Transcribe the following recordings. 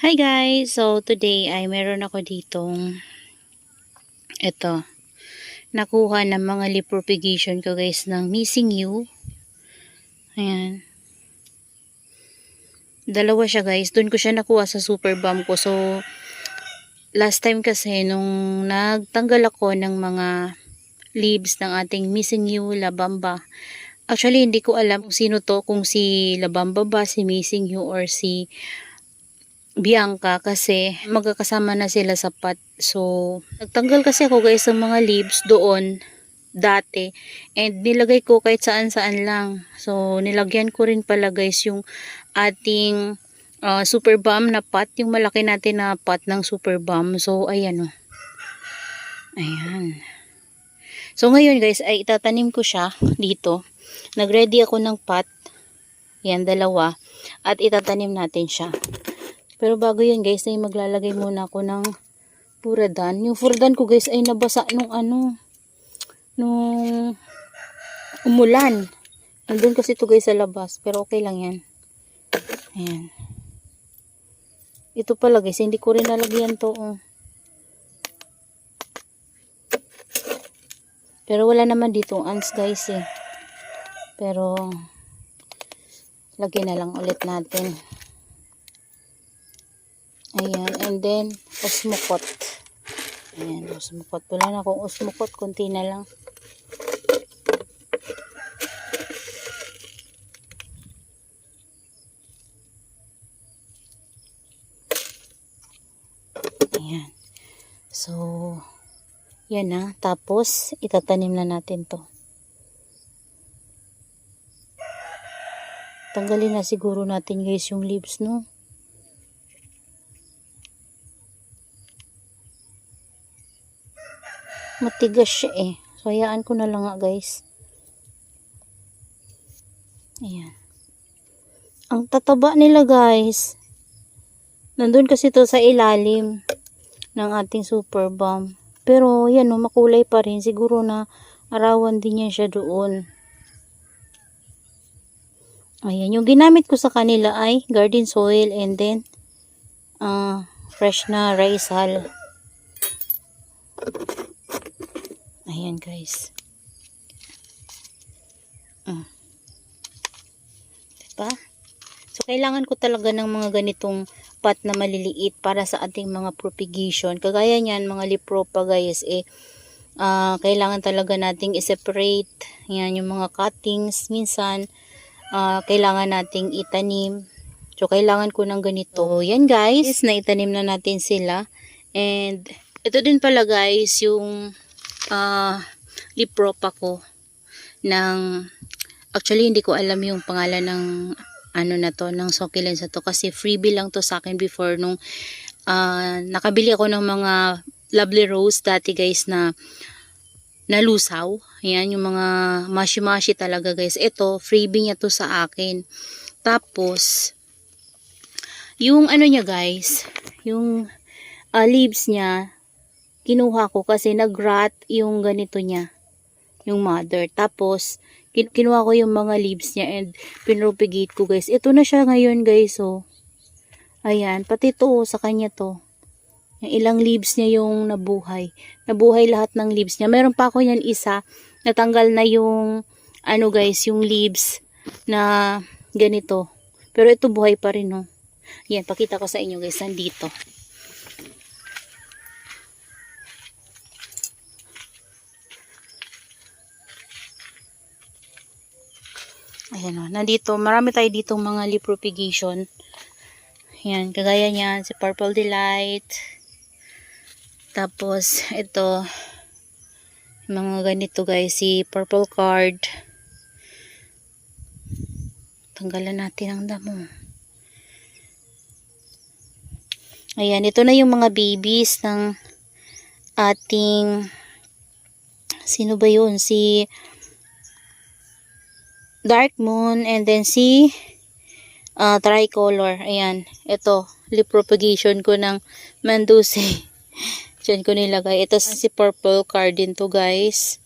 Hi guys! So today ay meron ako ditong ito, nakuha ng mga lip propagation ko guys ng Missing You. Ayan. Dalawa siya guys. Doon ko siya nakuha sa Super Balm ko. So last time kasi nung nagtanggal ako ng mga leaves ng ating Missing You La Bamba. Actually hindi ko alam kung sino to, kung si La Bamba ba, si Missing You or si Bianca, kasi magkakasama na sila sa pot. So nagtanggal kasi ako guys ng mga leaves doon dati and nilagay ko kahit saan saan lang. So nilagyan ko rin pala guys yung ating Super Balm na pot, yung malaki natin na pot ng Super Balm. So ayan o, ayan. So ngayon guys ay itatanim ko siya dito. Nagready ako ng pot, yan dalawa, at itatanim natin siya. Pero bago yun guys, ay maglalagay muna ako ng furadan. Yung furadan ko guys ay nabasa nung umulan. Nandun kasi ito guys sa labas. Pero okay lang yan. Ayan. Ito pala guys, hindi ko rin nalagyan to. Oh. Pero wala naman dito ants guys eh. Pero lagyan na lang ulit natin. Ayan, and then osmocot. Ayan, osmocot. Wala na akong osmocot, konti na lang. Ayan. So, yan na. Tapos, itatanim na natin to. Tanggalin na siguro natin guys yung leaves, no? Matigas siya eh. So, hayaan ko na lang nga guys. Ayan. Ang tataba nila guys. Nandun kasi to sa ilalim ng ating Super Balm. Pero yan no, makulay pa rin. Siguro na arawan din yan siya doon. Ayan. Yung ginamit ko sa kanila ay garden soil and then fresh na rice hull. Ayan guys. Diba? So kailangan ko talaga ng mga ganitong pot na maliliit para sa ating mga propagation. Kagaya niyan, mga lipropa guys, kailangan talaga nating i-separate. Yan, yung mga cuttings. Minsan, kailangan nating itanim. So kailangan ko ng ganito. Yan guys, na itanim na natin sila. And ito din pala guys, yung lipropa ko ng, actually hindi ko alam yung pangalan ng ano na to, ng succulents na to, kasi freebie lang to sa akin before nung nakabili ako ng mga lovely rose dati guys na nalusaw. Ayan, yung mga mashi-mashi talaga guys. Ito, freebie niya to sa akin. Tapos yung ano niya guys, yung leaves niya kinuha ko kasi nag-rot yung ganito niya, yung mother. Tapos kinuha ko yung mga leaves niya and pinropagate ko guys. Ito na siya ngayon guys. So ayan, pati to sa kanya to, yung ilang leaves niya yung nabuhay. Nabuhay lahat ng leaves niya. Meron pa ako yan isa, natanggal na yung ano guys, yung leaves na ganito. Pero ito buhay pa rin oh. Yan, pakita ko sa inyo guys, nandito. Ayan o, nandito, marami tayo dito mga leaf propagation. Ayan, kagaya niyan, si Purple Delight. Tapos, ito, mga ganito guys, si Purple Card. Tanggalan natin ang damo. Ayan, ito na yung mga babies ng ating, sino ba yun? Si Dark Moon and then si Tricolor. Ayan, ito, leaf propagation ko ng Manduce. Diyan ko nilagay. Ito si Purple Card din to guys.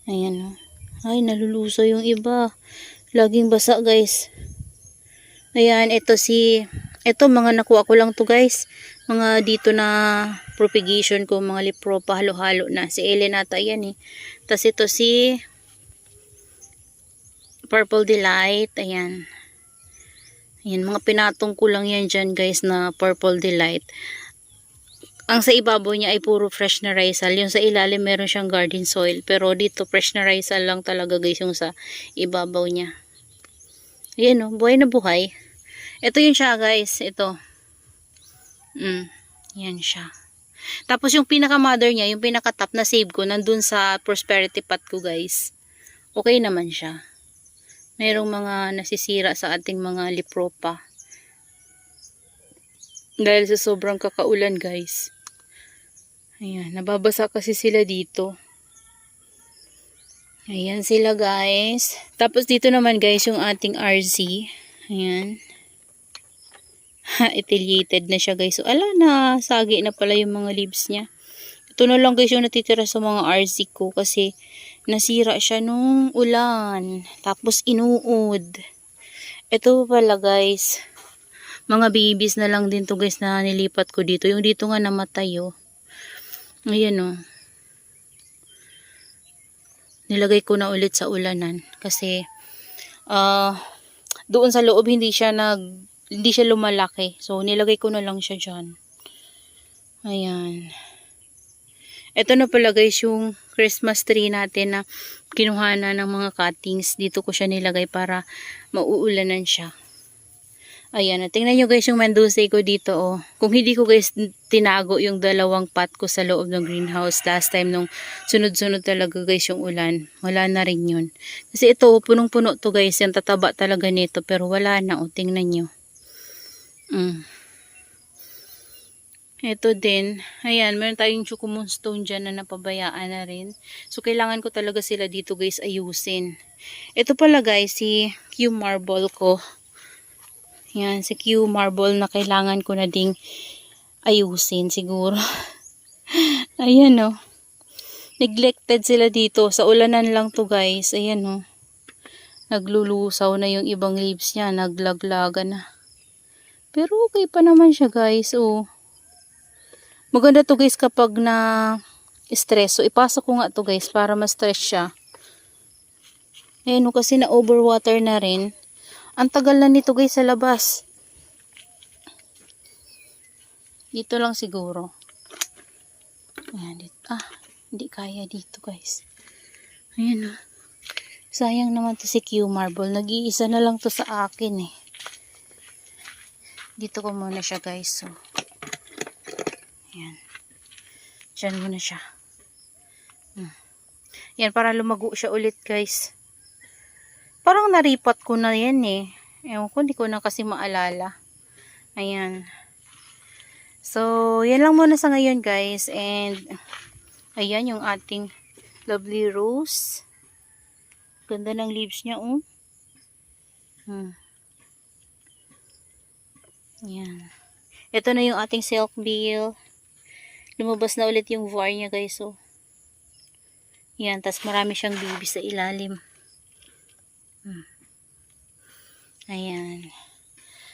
Ayan o. Ay, naluluso yung iba. Laging basa guys. Ayan, ito si Ito, mga nakuha ko lang to guys. Mga dito na propagation ko, mga lipropa, halo-halo na. Si Ellen ata yan eh. Tapos ito si Purple Delight. Ayan. Ayan, mga pinatong ko lang yan dyan guys na Purple Delight. Ang sa ibabaw niya ay puro fresh na rizal. Yung sa ilalim meron siyang garden soil. Pero dito fresh na rizal lang talaga guys yung sa ibabaw niya. Ayan o, buhay na buhay. Ito yun siya guys. Ito. Yan siya. Tapos yung pinaka-mother niya, yung pinaka-top na save ko, nandun sa prosperity pot ko guys. Okay naman siya. Mayroong mga nasisira sa ating mga lipropa. Dahil sa sobrang kakaulan guys. Ayan, nababasa kasi sila dito. Ayan sila guys. Tapos dito naman guys yung ating RZ. Ayan. Etillated na siya guys. So ala na, sagi na pala yung mga leaves niya. Ito na lang guys yung natitira sa mga RZ ko kasi nasira siya nung ulan. Tapos inuod. Ito pala guys. Mga babies na lang din to guys na nilipat ko dito. Yung dito nga namatay oh. Ayan oh. Nilagay ko na ulit sa ulanan. Kasi doon sa loob hindi siya lumalaki. So nilagay ko na lang siya dyan. Ayan. Ito na pala guys yung Christmas tree natin na kinuha na ng mga cuttings. Dito ko siya nilagay para mauulanan siya. Ayan, tingnan nyo guys yung mandusay ko dito oh. Kung hindi ko guys tinago yung dalawang pot ko sa loob ng greenhouse last time nung sunod-sunod talaga guys yung ulan, wala na rin yun. Kasi ito, punong-puno to guys, yung tataba talaga nito pero wala na oh, tingnan nyo. Ito din, ayan, meron tayong Chukumon stone dyan na napabayaan na rin. So kailangan ko talaga sila dito guys ayusin. Ito pala guys, si Q marble ko. Yan, si Q marble na kailangan ko na ding ayusin siguro. Ayan o. Neglected sila dito. Sa ulanan lang to guys. Ayan o. Naglulusaw na yung ibang leaves niya. Naglaglaga na. Pero okay pa naman siya guys. O. Maganda to guys kapag na stress. So ipasok ko nga to guys para ma-stress siya. Ayan o, kasi na overwater na rin. Ang tagal na nito guys sa labas. Dito lang siguro. Ayan, dito. Hindi kaya dito guys. Ayan o. Sayang naman to si Q marble. Nag-iisa na lang to sa akin eh. Dito ko muna siya guys. So. Ayan. Diyan muna siya. Ayan, para lumago siya ulit guys. Parang naripat ko na yan eh. Ewan ko, hindi ko na kasi maalala. Ayan. So, yan lang muna sa ngayon guys. And, ayan yung ating lovely rose. Ganda ng leaves niya oh. Ayan. Ito na yung ating silk bill. Lumabas na ulit yung var niya guys oh. Ayan, tas marami siyang baby sa ilalim. Ayan.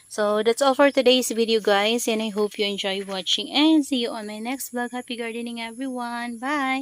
So, that's all for today's video guys. And I hope you enjoy watching. And see you on my next vlog. Happy gardening everyone. Bye!